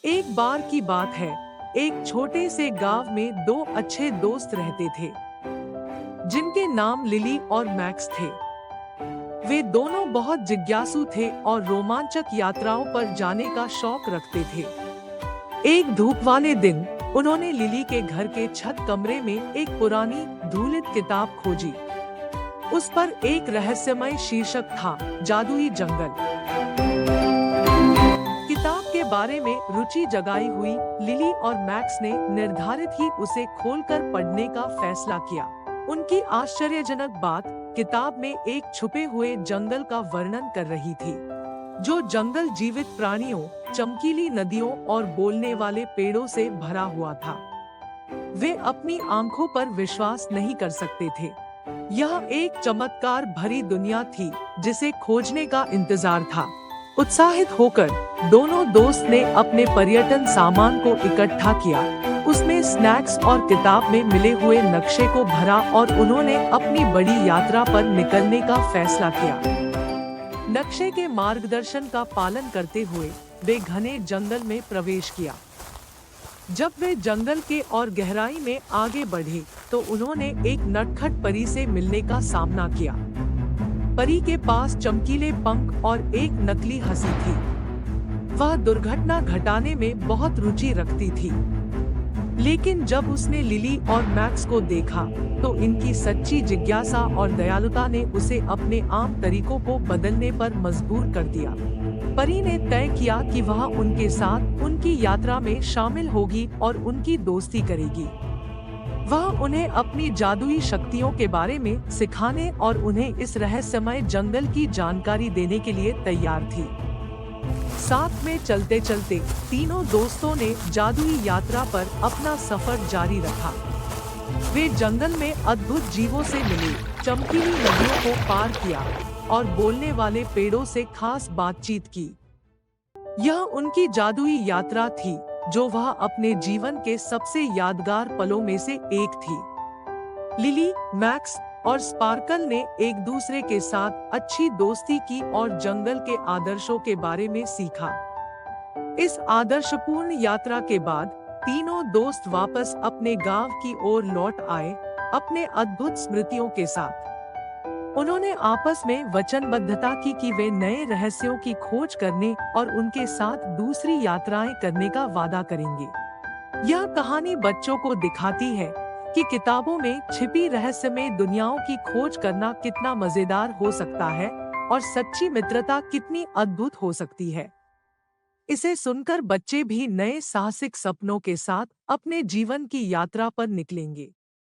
एक बार की बात है, एक छोटे से गांव में दो अच्छे दोस्त रहते थे, जिनके नाम लिली और मैक्स थे। वे दोनों बहुत जिज्ञासु थे और रोमांचक यात्राओं पर जाने का शौक रखते थे। एक धूप वाले दिन, उन्होंने लिली के घर के छत कमरे में एक पुरानी धूलित किताब खोजी। उस पर एक रहस्यमय शीर्षक था, जादुई जंगल। किताब के बारे में रुचि जगाई हुई लिली और मैक्स ने निर्धारित ही उसे खोलकर पढ़ने का फैसला किया। उनकी आश्चर्यजनक बात किताब में एक छुपे हुए जंगल का वर्णन कर रही थी, जो जंगल जीवित प्राणियों, चमकीली नदियों और बोलने वाले पेड़ों से भरा हुआ था। वे अपनी आंखों पर विश्वास नहीं कर सकते थे। यह एक चमत्कार भरी दुनिया थी जिसे खोजने का इंतजार था। उत्साहित होकर दोनों दोस्त ने अपने पर्यटन सामान को इकट्ठा किया। उसमें स्नैक्स और किताब में मिले हुए नक्शे को भरा और उन्होंने अपनी बड़ी यात्रा पर निकलने का फैसला किया। नक्शे के मार्गदर्शन का पालन करते हुए वे घने जंगल में प्रवेश किया। जब वे जंगल के और गहराई में आगे बढ़े, तो उन्होंने एक नटखट परी से मिलने का सामना किया। परी के पास चमकीले पंख और एक नकली हंसी थी। वह दुर्घटना घटाने में बहुत रुचि रखती थी। लेकिन जब उसने लिली और मैक्स को देखा, तो इनकी सच्ची जिज्ञासा और दयालुता ने उसे अपने आम तरीकों को बदलने पर मजबूर कर दिया। परी ने तय किया कि वह उनके साथ उनकी यात्रा में शामिल होगी और उनकी दोस्ती करेगी। वह उन्हें अपनी जादुई शक्तियों के बारे में सिखाने और उन्हें इस रहस्यमय जंगल की जानकारी देने के लिए तैयार थी। साथ में चलते चलते तीनों दोस्तों ने जादुई यात्रा पर अपना सफर जारी रखा। वे जंगल में अद्भुत जीवों से मिले, चमकीली नदियों को पार किया और बोलने वाले पेड़ों से खास बातचीत की। यह उनकी जादुई यात्रा थी, जो वह अपने जीवन के सबसे यादगार पलों में से एक थी। लिली, मैक्स और स्पार्कल ने एक दूसरे के साथ अच्छी दोस्ती की और जंगल के आदर्शों के बारे में सीखा। इस आदर्शपूर्ण यात्रा के बाद तीनों दोस्त वापस अपने गांव की ओर लौट आए, अपने अद्भुत स्मृतियों के साथ। उन्होंने आपस में वचनबद्धता की कि वे नए रहस्यों की खोज करने और उनके साथ दूसरी यात्राएं करने का वादा करेंगे। यह कहानी बच्चों को दिखाती है कि किताबों में छिपी रहस्यमय दुनियाओं की खोज करना कितना मजेदार हो सकता है और सच्ची मित्रता कितनी अद्भुत हो सकती है। इसे सुनकर बच्चे भी नए साहसिक सपनों के साथ अपने जीवन की यात्रा पर निकलेंगे।